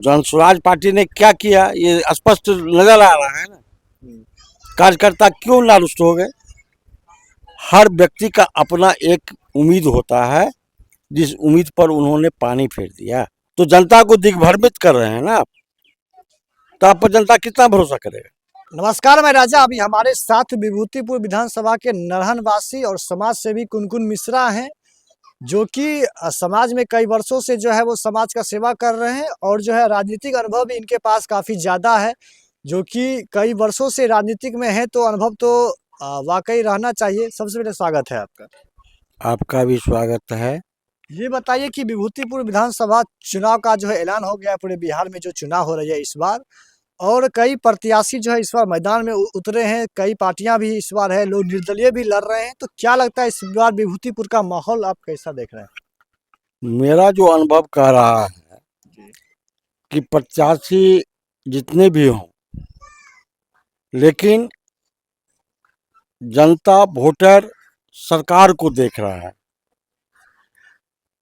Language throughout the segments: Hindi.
जनसुराज पार्टी ने क्या किया ये स्पष्ट नजर आ रहा है ना। कार्यकर्ता क्यों नारुष्ट हो गए? हर व्यक्ति का अपना एक उम्मीद होता है, जिस उम्मीद पर उन्होंने पानी फेर दिया। तो जनता को दिग्भ्रमित कर रहे हैं ना आप, तो आप पर जनता कितना भरोसा करेगा? नमस्कार, मैं राजा। अभी हमारे साथ विभूतिपुर विधानसभा के नरहन वासी और समाज सेवी कुनकुन मिश्रा हैं, जो कि समाज में कई वर्षों से जो है वो समाज का सेवा कर रहे हैं और जो है राजनीतिक अनुभव भी इनके पास काफ़ी ज़्यादा है, जो कि कई वर्षों से राजनीतिक में है, तो अनुभव तो वाकई रहना चाहिए। सबसे पहले स्वागत है आपका। आपका भी स्वागत है। ये बताइए कि विभूतिपुर विधानसभा चुनाव का जो है ऐलान हो गया है, पूरे बिहार में जो चुनाव हो रही है इस बार, और कई प्रत्याशी जो है इस बार मैदान में उतरे हैं, कई पार्टियां भी इस बार है, लोग निर्दलीय भी लड़ रहे हैं। तो क्या लगता है इस बार विभूतिपुर का माहौल आप कैसा देख रहे हैं? मेरा जो अनुभव कह रहा है जी। कि प्रत्याशी जितने भी हों, लेकिन जनता वोटर सरकार को देख रहा है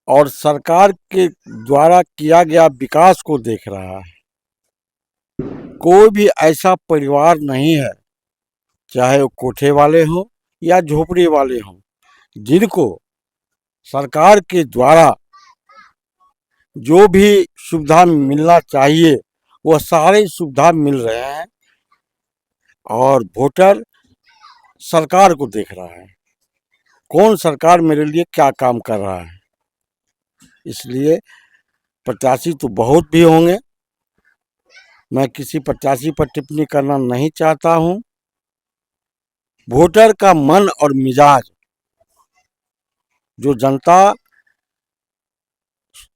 और सरकार के द्वारा किया गया विकास को देख रहा है। कोई भी ऐसा परिवार नहीं है, चाहे वो कोठे वाले हों या झोपड़ी वाले हों, जिनको सरकार के द्वारा जो भी सुविधा मिलना चाहिए वो सारी सुविधा मिल रहे हैं और वोटर सरकार को देख रहा है, कौन सरकार मेरे लिए क्या काम कर रहा है। इसलिए प्रत्याशी तो बहुत भी होंगे, मैं किसी प्रत्याशी पर टिप्पणी करना नहीं चाहता हूं। वोटर का मन और मिजाज जो जनता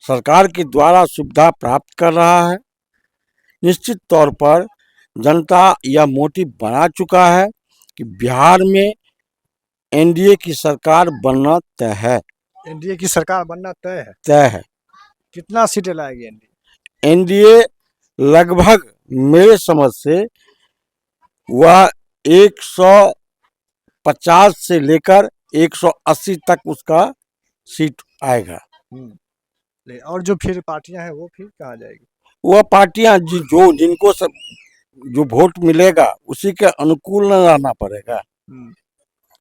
सरकार के द्वारा सुविधा प्राप्त कर रहा है, निश्चित तौर पर जनता यह मोटिव बना चुका है कि बिहार में एनडीए की सरकार बनना तय है। एनडीए की सरकार बनना तय है। कितना सीटें लाएगी एनडीए? एनडीए लगभग मेरे समझ से वह 150 से लेकर 180 तक उसका सीट आएगा। और जो फिर पार्टियां हैं वो फिर कहाँ जाएगी? वह पार्टियां जो जिनको सब जो वोट मिलेगा उसी के अनुकूल न रहना पड़ेगा।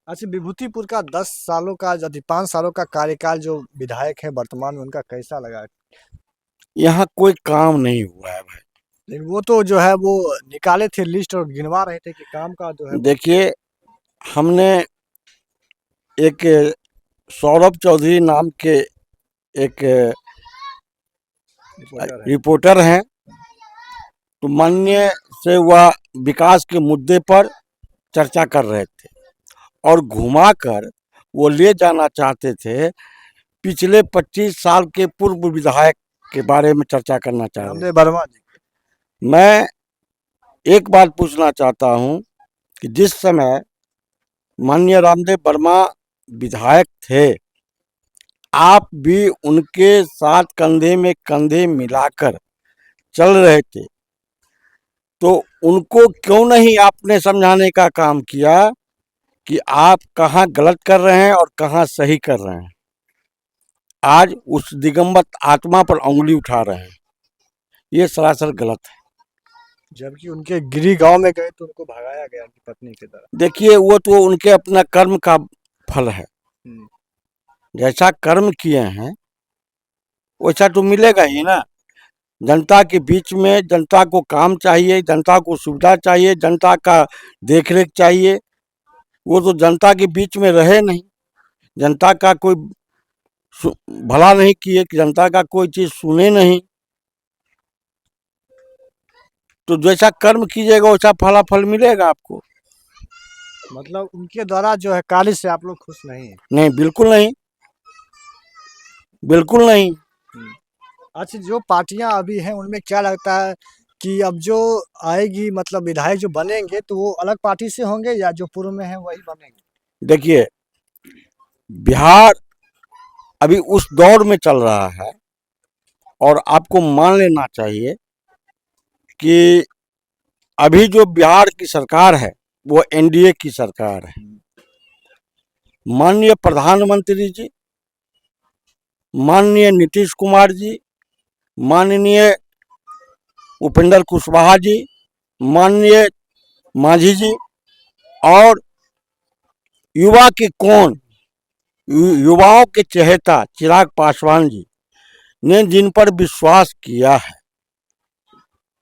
अच्छा, विभूतिपुर का 10 सालों का 5 सालों का कार्यकाल जो विधायक है वर्तमान में, उनका कैसा लगा? यहाँ कोई काम नहीं हुआ है भाई। लेकिन वो तो जो है वो निकाले थे लिस्ट और गिनवा रहे थे कि काम का जो है देखिए, हमने एक सौरभ चौधरी नाम के एक रिपोर्टर हैं, तो माननीय से वह विकास के मुद्दे पर चर्चा कर रहे थे और घुमाकर वो ले जाना चाहते थे पिछले 25 साल के पूर्व विधायक के बारे में चर्चा करना चाह रहे थे। वर्मा जी। मैं एक बात पूछना चाहता हूं कि जिस समय माननीय रामदेव वर्मा विधायक थे, आप भी उनके साथ कंधे में कंधे मिलाकर चल रहे थे, तो उनको क्यों नहीं आपने समझाने का काम किया कि आप कहाँ गलत कर रहे हैं और कहाँ सही कर रहे हैं? आज उस दिगंबर आत्मा पर उंगली उठा रहे हैं, ये सरासर गलत है। जबकि उनके गिरी गांव में गए तो उनको भगाया गया उनकी पत्नी की तरह। देखिए, वो तो उनके अपना कर्म का फल है। जैसा कर्म किए हैं वैसा तो मिलेगा ही ना। जनता के बीच में जनता को काम चाहिए, जनता को सुविधा चाहिए, जनता का देखरेख चाहिए। वो तो जनता के बीच में रहे नहीं, जनता का कोई भला नहीं किए, कि जनता का कोई चीज सुने नहीं। तो जैसा कर्म कीजिएगा वैसा फलाफल मिलेगा आपको। मतलब उनके द्वारा जो है कार्य से आप लोग खुश नहीं है? नहीं, बिल्कुल नहीं, बिल्कुल नहीं। अच्छा, जो पार्टियां अभी हैं उनमें क्या लगता है कि अब जो आएगी, मतलब विधायक जो बनेंगे तो वो अलग पार्टी से होंगे या जो पूर्व में है वही बनेंगे? देखिए, बिहार अभी उस दौर में चल रहा है और आपको मान लेना चाहिए कि अभी जो बिहार की सरकार है वो एनडीए की सरकार है। माननीय प्रधानमंत्री जी, माननीय नीतीश कुमार जी, माननीय उपेंद्र कुशवाहा जी, माननीय मांझी जी और युवा के कौन, युवाओं के चहेता चिराग पासवान जी ने जिन पर विश्वास किया है,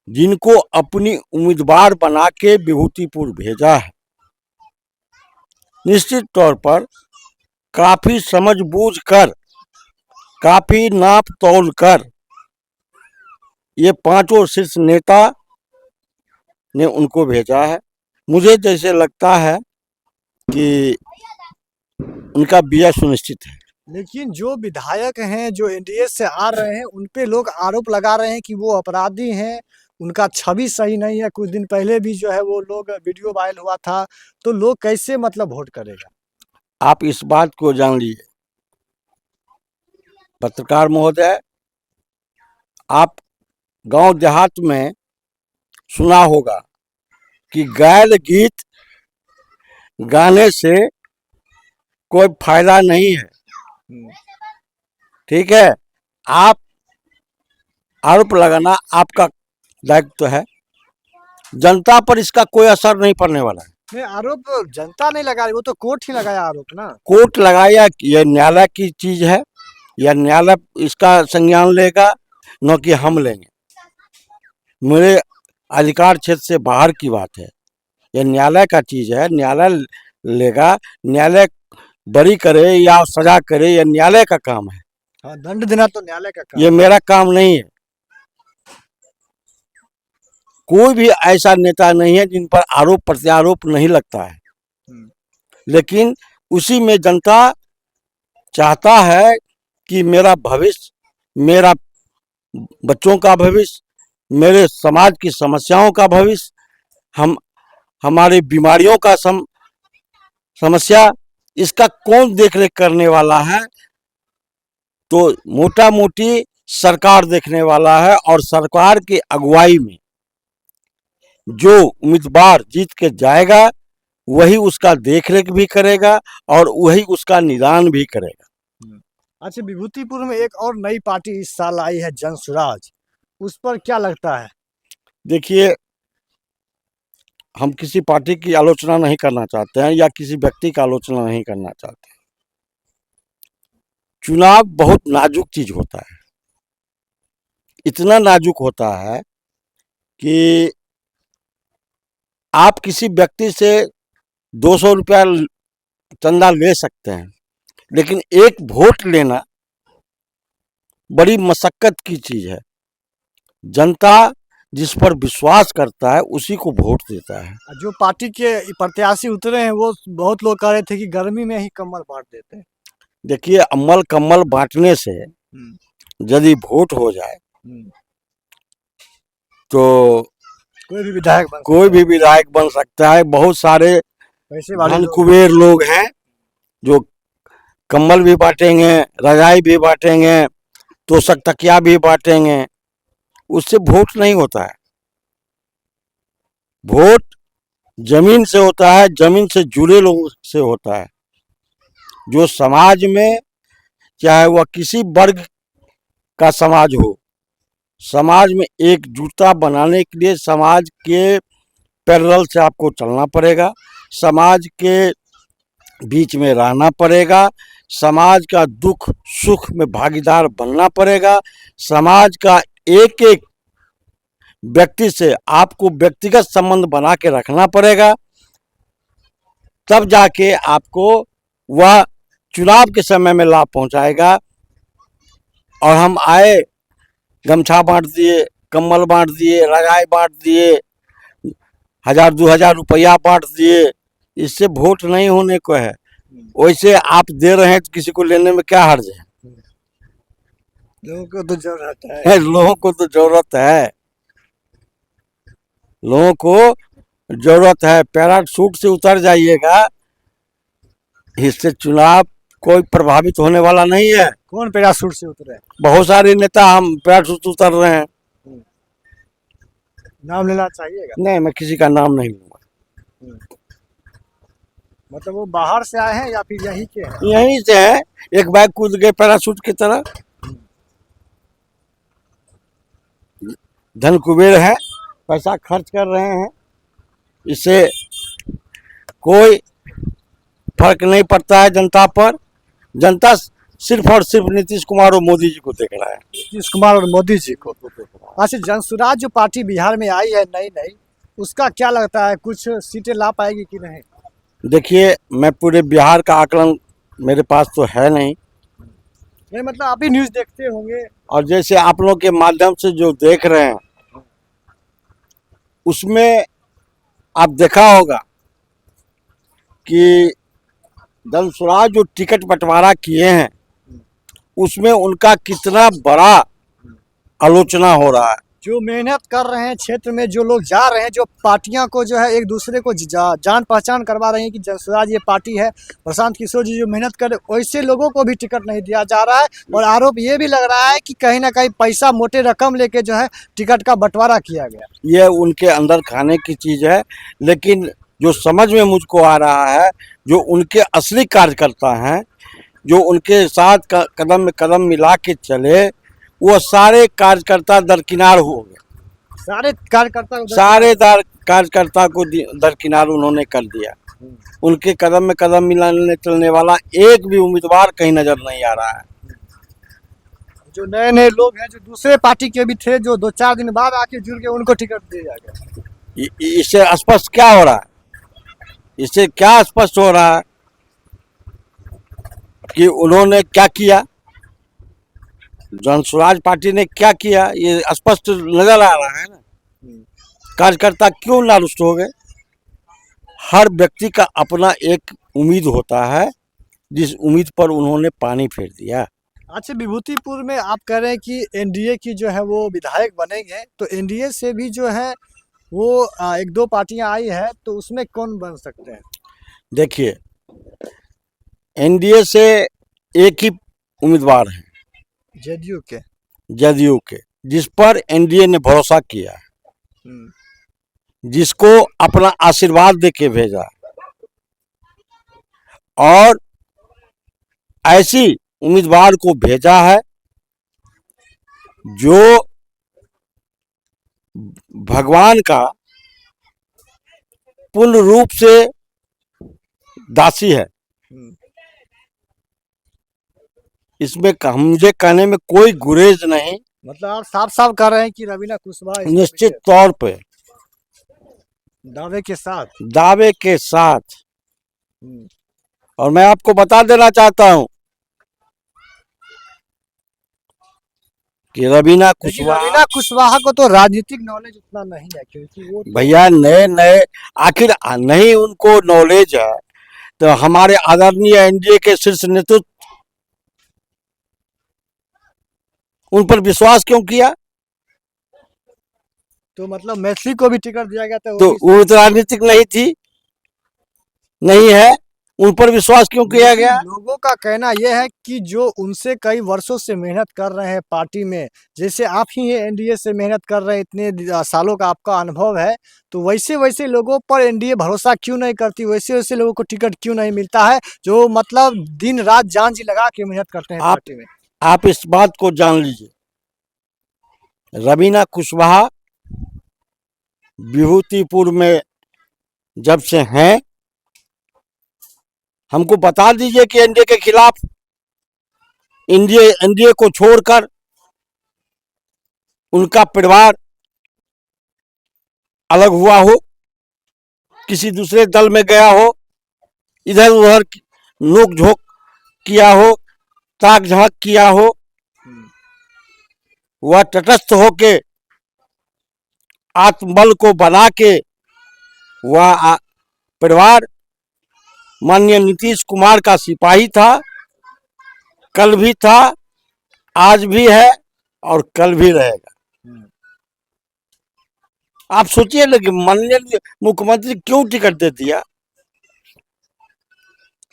जिनको अपनी उम्मीदवार बना के विभूतिपुर भेजा है, निश्चित तौर पर काफी समझबूझ कर, काफी नाप तौल कर ये पांचों शीर्ष नेता ने उनको भेजा है। मुझे जैसे लगता है कि उनका विजय सुनिश्चित है। लेकिन जो विधायक हैं जो एनडीए से आ रहे हैं उन पे लोग आरोप लगा रहे हैं कि वो अपराधी हैं, उनका छवि सही नहीं है। कुछ दिन पहले भी जो है वो लोग वीडियो वायरल हुआ था, तो लोग कैसे मतलब वोट करेगा? आप इस बात को जान लीजिए पत्रकार महोदय, आप गांव देहात में सुना होगा कि गैर गीत गाने से कोई फायदा नहीं है, ठीक है। आप आरोप लगाना आपका दायित्व है, जनता पर इसका कोई असर नहीं पड़ने वाला है। नहीं, आरोप जनता नहीं लगा रही, वो तो कोर्ट ही लगाया आरोप ना। कोर्ट लगाया, यह न्यायालय की चीज है, यह न्यायालय इसका संज्ञान लेगा, न कि हम लेंगे। मेरे अधिकार क्षेत्र से बाहर की बात है, यह न्यायालय का चीज है, न्यायालय लेगा। न्यायालय बरी करे या सजा करे, यह न्यायालय का काम है। हाँ, दंड देना तो न्यायालय का काम ये है। मेरा काम नहीं है। कोई भी ऐसा नेता नहीं है जिन पर आरोप प्रत्यारोप नहीं लगता है, लेकिन उसी में जनता चाहता है कि मेरा भविष्य, मेरा बच्चों का भविष्य, मेरे समाज की समस्याओं का भविष्य, हमारे बीमारियों का समस्या, इसका कौन देखरेख करने वाला है? तो मोटा मोटी सरकार देखने वाला है, और सरकार की अगुवाई में जो उम्मीदवार जीत के जाएगा वही उसका देखरेख भी करेगा और वही उसका निदान भी करेगा। अच्छा, विभूतिपुर में एक और नई पार्टी इस साल आई है, जन सुराज, उस पर क्या लगता है? देखिए, हम किसी पार्टी की आलोचना नहीं करना चाहते हैं या किसी व्यक्ति की आलोचना नहीं करना चाहते हैं। चुनाव बहुत नाजुक चीज होता है, इतना नाजुक होता है कि आप किसी व्यक्ति से 200 रुपया चंदा ले सकते हैं, लेकिन एक वोट लेना बड़ी मशक्कत की चीज है। जनता जिस पर विश्वास करता है उसी को वोट देता है। जो पार्टी के प्रत्याशी उतरे हैं वो बहुत लोग कह रहे थे कि गर्मी में ही कम्बल बांट देते हैं। देखिए, अम्मल कम्बल बांटने से यदि वोट हो जाए तो कोई भी विधायक बन सकता है। बहुत सारे धन कुबेर लोग हैं जो कम्बल भी बांटेंगे, रजाई भी बांटेंगे, तोशक तकिया भी बांटेंगे, उससे वोट नहीं होता है। वोट जमीन से होता है, जमीन से जुड़े लोगों से होता है, जो समाज में, चाहे वह किसी वर्ग का समाज हो, समाज में एकजुटता बनाने के लिए समाज के पैरेलल से आपको चलना पड़ेगा, समाज के बीच में रहना पड़ेगा, समाज का दुख सुख में भागीदार बनना पड़ेगा, समाज का एक एक व्यक्ति से आपको व्यक्तिगत संबंध बना के रखना पड़ेगा, तब जाके आपको वह चुनाव के समय में लाभ पहुंचाएगा। और हम आए, गमछा बांट दिए, कम्बल बांट दिए, रजाई बांट दिए, 1000-2000 रुपया बांट दिए, इससे वोट नहीं होने को है। वैसे आप दे रहे हैं तो किसी को लेने में क्या हर्ज है? लोगों को तो जरूरत है। लोगों को तो जरूरत है, लोगों को जरूरत है। पैराशूट से उतर जाइएगा, इससे चुनाव कोई प्रभावित होने वाला नहीं है। कौन पैराशूट से उतरे? बहुत सारे नेता हम पैराशूट से उतर रहे हैं। नाम लेना चाहिएगा? नहीं, मैं किसी का नाम नहीं लूंगा। मतलब वो बाहर से आए हैं या फिर यहीं के हैं? यहीं से है, एक बैग कूद गए पैराशूट की तरह। धन कुबेर हैं, पैसा खर्च कर रहे हैं, इससे कोई फर्क नहीं पड़ता है जनता पर। जनता सिर्फ और सिर्फ नीतीश कुमार और मोदी जी को देख रहा है। नीतीश कुमार और मोदी जी को। अच्छा, जनसुराज जो पार्टी बिहार में आई है नई नई, उसका क्या लगता है, कुछ सीटें ला पाएगी कि नहीं? देखिए, मैं पूरे बिहार का आकलन मेरे पास तो है नहीं, नहीं मतलब आप ही न्यूज़ देखते होंगे। और जैसे आप लोग के माध्यम से जो देख रहे हैं उसमें आप देखा होगा कि जनसुराज जो टिकट बंटवारा किए हैं उसमें उनका कितना बड़ा आलोचना हो रहा है। जो मेहनत कर रहे हैं क्षेत्र में, जो लोग जा रहे हैं, जो पार्टियां को जो है एक दूसरे को जान पहचान करवा रही हैं कि जनसुराज ये पार्टी है, प्रशांत किशोर जी जो मेहनत कर रहे, वैसे लोगों को भी टिकट नहीं दिया जा रहा है। और आरोप ये भी लग रहा है कि कहीं ना कहीं पैसा मोटे रकम लेके जो है टिकट का बंटवारा किया गया। ये उनके अंदर खाने की चीज है, लेकिन जो समझ में मुझको आ रहा है, जो उनके असली कार्यकर्ता हैं, जो उनके साथ कदम में कदम मिला के चले, वो सारे कार्यकर्ता दरकिनार हो गए। सारे कार्यकर्ता कार्यकर्ता को दरकिनार उन्होंने कर दिया। उनके कदम में कदम मिलाने चलने वाला एक भी उम्मीदवार कहीं नजर नहीं आ रहा है। जो नए नए लोग हैं, जो दूसरे पार्टी के भी थे, जो 2-4 दिन बाद आके जुड़ के उनको टिकट दिया गया। इससे स्पष्ट क्या हो रहा है, इससे क्या स्पष्ट हो रहा है कि उन्होंने क्या किया, जनसुराज पार्टी ने क्या किया, ये स्पष्ट नजर आ रहा है ना। कार्यकर्ता क्यों नारुष्ट हो गए? हर व्यक्ति का अपना एक उम्मीद होता है, जिस उम्मीद पर उन्होंने पानी फेर दिया। अच्छा, विभूतिपुर में आप कह रहे हैं कि एनडीए की जो है वो विधायक बनेंगे, तो एनडीए से भी जो है वो 1-2 पार्टियां आई है, तो उसमें कौन बन सकते हैं? देखिए, एनडीए से एक ही उम्मीदवार है, जदयू के, जिस पर एनडीए ने भरोसा किया, जिसको अपना आशीर्वाद देके भेजा, और ऐसी उम्मीदवार को भेजा है जो भगवान का पूर्ण रूप से दासी है। इसमें मुझे कहने में कोई गुरेज नहीं। मतलब आप साफ साफ कह रहे हैं कि रवीना कुशवाहा निश्चित तौर पे दावे के साथ। और मैं आपको बता देना चाहता हूं कि रवीना कुशवाहा को तो राजनीतिक नॉलेज उतना नहीं है, क्योंकि वो भैया नए आखिर नहीं उनको नॉलेज है, तो हमारे आदरणीय एनडीए के शीर्ष नेतृत्व उन पर विश्वास क्यों किया? तो मतलब मैथिली को भी टिकट दिया गया था, तो वो तो राजनीतिक नहीं थी, नहीं है, उन पर विश्वास क्यों किया गया? लोगों का कहना यह है कि जो उनसे कई वर्षों से मेहनत कर रहे हैं पार्टी में, जैसे आप ही एनडीए से मेहनत कर रहे हैं, इतने सालों का आपका अनुभव है, तो वैसे वैसे लोगों पर एनडीए भरोसा क्यों नहीं करती, वैसे वैसे लोगों को टिकट क्यों नहीं मिलता है, जो मतलब दिन रात जान जी लगा के मेहनत करते हैं पार्टी में? आप इस बात को जान लीजिए, रवीना कुशवाहा विभूतिपुर में जब से हैं, हमको बता दीजिए कि एनडीए के खिलाफ, एनडीए को छोड़कर उनका परिवार अलग हुआ हो, किसी दूसरे दल में गया हो, इधर उधर नोक झोंक किया हो, ताक झांक किया हो, वह तटस्थ होके आत्मबल को बना के वह परिवार माननीय नीतीश कुमार का सिपाही था, कल भी था, आज भी है और कल भी रहेगा। आप सोचिए ना कि माननीय मुख्यमंत्री क्यों टिकट दे दिया,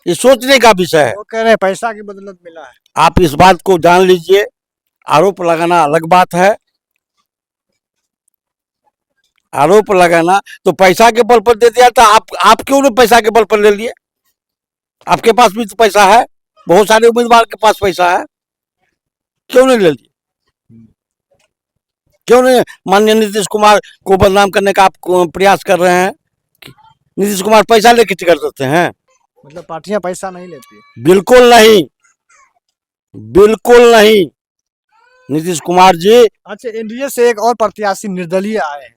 ये सोचने का विषय है। वो कह रहे हैं पैसा की बदौलत मिला है। आप इस बात को जान लीजिए, आरोप लगाना अलग बात है, आरोप लगाना तो पैसा के बल पर दे दिया था, आप क्यों नहीं पैसा के बल पर ले लिए? आपके पास भी तो पैसा है, बहुत सारे उम्मीदवार के पास पैसा है, क्यों नहीं ले लिए? क्यों नहीं माननीय नीतीश कुमार को बदनाम करने का आप प्रयास कर रहे हैं? नीतीश कुमार पैसा लेके टिकट देते हैं? मतलब पार्टियां पैसा नहीं लेती? बिल्कुल नहीं, बिल्कुल नहीं। नीतीश कुमार जी, अच्छा, एनडीए से एक और प्रत्याशी निर्दलीय आए हैं।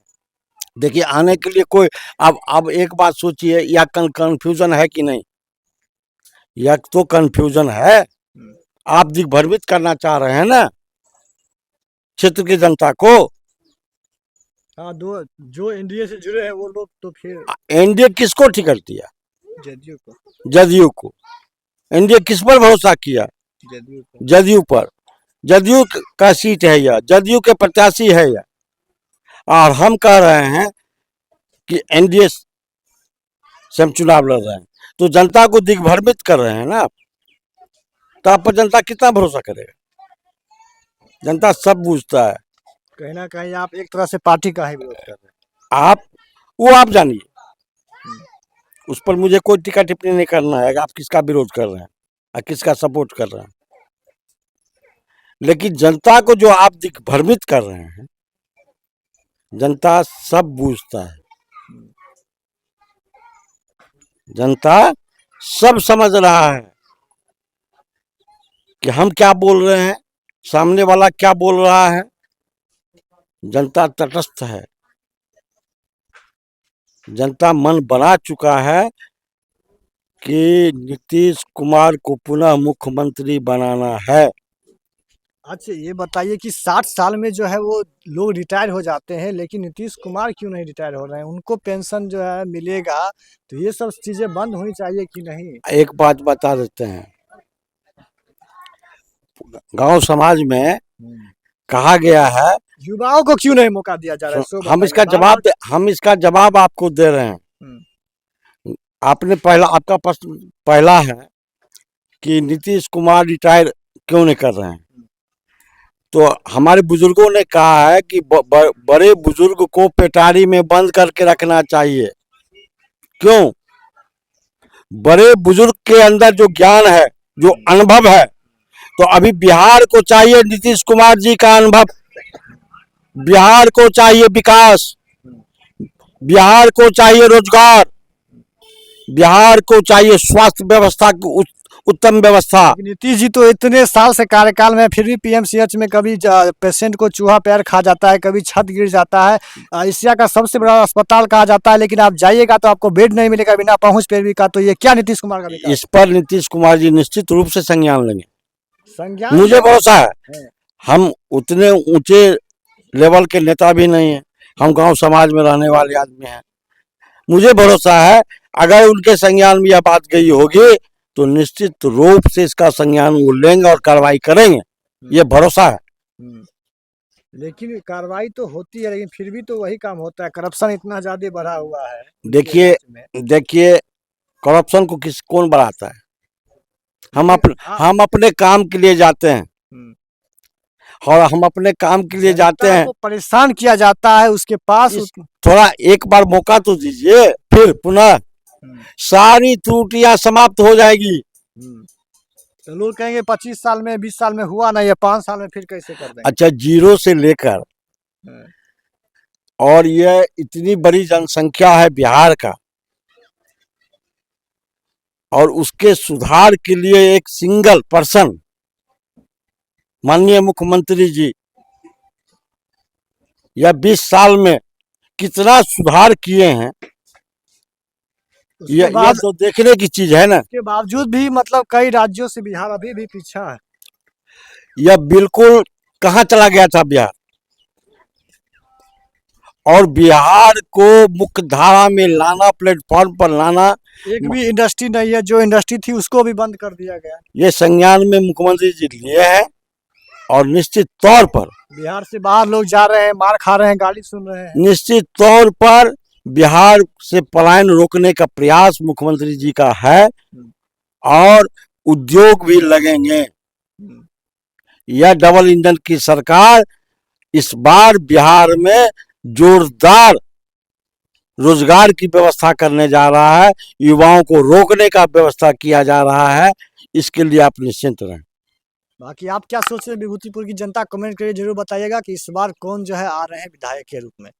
देखिए आने के लिए कोई, अब एक बात सोचिए, या कंफ्यूजन है कि नहीं? यह तो कंफ्यूजन है। आप दिग्भ्रमित करना चाह रहे हैं ना क्षेत्र की जनता को। हाँ, दो जो एनडीए से जुड़े हैं वो लोग तो फिर एनडीए किसको टिकट दिया? जदयू को। जदयू को। एनडीए किस पर भरोसा किया? जदयू को। जदयू पर। जदयू का सीट है यह, जदयू के प्रत्याशी है यह, और हम कह रहे हैं कि एनडीए से हम चुनाव लड़ रहे हैं, तो जनता को दिग्भ्रमित कर रहे हैं ना आप। तो आप पर जनता कितना भरोसा करेगा? जनता सब बूझता है। कहीं ना कहीं आप एक तरह से पार्टी का ही विरोध कर रहे हैं। आप जानिए, उस पर मुझे कोई टीका टिप्पणी नहीं करना है। आप किसका विरोध कर रहे हैं और किसका सपोर्ट कर रहे हैं, लेकिन जनता को जो आप दिग्भ्रमित कर रहे हैं, जनता सब बूझता है। जनता सब समझ रहा है कि हम क्या बोल रहे हैं, सामने वाला क्या बोल रहा है। जनता तटस्थ है। जनता मन बना चुका है कि नीतीश कुमार को पुनः मुख्यमंत्री बनाना है। अच्छा, ये बताइए कि 60 साल में जो है वो लोग रिटायर हो जाते हैं, लेकिन नीतीश कुमार क्यों नहीं रिटायर हो रहे हैं? उनको पेंशन जो है मिलेगा, तो ये सब चीजें बंद होनी चाहिए कि नहीं? एक बात बता देते हैं, गांव समाज में कहा गया है, युवाओं को क्यों नहीं मौका दिया जा रहा है? सो हम बताइए। हम इसका जवाब आपको दे रहे हैं। आपने आपका प्रश्न पहला है कि नीतीश कुमार रिटायर क्यों नहीं कर रहे हैं। तो हमारे बुजुर्गों ने कहा है कि बड़े बुजुर्ग को पेटारी में बंद करके रखना चाहिए। क्यों? बड़े बुजुर्ग के अंदर जो ज्ञान है, जो अनुभव है, तो अभी बिहार को चाहिए नीतीश कुमार जी का अनुभव। बिहार को चाहिए विकास, बिहार को चाहिए रोजगार, बिहार को चाहिए स्वास्थ्य व्यवस्था की उत्तम व्यवस्था। नीतीश जी तो इतने साल से कार्यकाल में फिर भी पीएमसीएच में कभी पेशेंट को चूहा पैर खा जाता है, कभी छत गिर जाता है। एशिया का सबसे बड़ा अस्पताल कहा जाता है, लेकिन आप जाइएगा तो आपको बेड नहीं मिलेगा बिना पहुंच पैरवी का। तो ये क्या नीतीश कुमार का विकास? इस पर नीतीश कुमार जी निश्चित रूप से संज्ञान लेंगे। संज्ञान मुझे भरोसा है। हम उतने ऊंचे लेवल के नेता भी नहीं है, हम गांव समाज में रहने वाले आदमी हैं। मुझे भरोसा है अगर उनके संज्ञान में यह बात गई होगी तो निश्चित रूप से इसका संज्ञान वो लेंगे और कार्रवाई करेंगे, ये भरोसा है। लेकिन कार्रवाई तो होती है, लेकिन फिर भी तो वही काम होता है। करप्शन इतना ज्यादा बढ़ा हुआ है। देखिए करप्शन को कौन बढ़ाता है? हम अपने काम के लिए जाते हैं, और हम अपने काम के लिए जाते हैं। परेशान किया जाता है, उसके पास थोड़ा एक बार मौका तो दीजिए, फिर पुनः सारी त्रुटियां समाप्त हो जाएगी। तो लोग कहेंगे 25 साल में 20 साल में हुआ नहीं है, 5 साल में फिर कैसे कर देंगे? अच्छा, जीरो से लेकर, और ये इतनी बड़ी जनसंख्या है बिहार का, और उसके सुधार के लिए एक सिंगल पर्सन माननीय मुख्यमंत्री जी या 20 साल में कितना सुधार किए हैं, ये तो देखने की चीज है ना। इसके बावजूद भी मतलब कई राज्यों से बिहार अभी भी पीछा है। यह बिल्कुल कहाँ चला गया था बिहार, और बिहार को मुख्य धारा में लाना, प्लेटफॉर्म पर लाना। एक भी इंडस्ट्री नहीं है, जो इंडस्ट्री थी उसको भी बंद कर दिया गया। ये संज्ञान में मुख्यमंत्री जी लिए हैं, और निश्चित तौर पर बिहार से बाहर लोग जा रहे हैं, मार खा रहे हैं, गाली सुन रहे हैं। निश्चित तौर पर बिहार से पलायन रोकने का प्रयास मुख्यमंत्री जी का है, और उद्योग भी लगेंगे। यह डबल इंजन की सरकार इस बार बिहार में जोरदार रोजगार की व्यवस्था करने जा रहा है, युवाओं को रोकने का व्यवस्था किया जा रहा है। इसके लिए आप निश्चिंत रहें। बाकी आप क्या सोच रहे हैं विभूतिपुर की जनता, कमेंट करके जरूर बताइएगा कि इस बार कौन जो है आ रहे हैं विधायक के रूप में।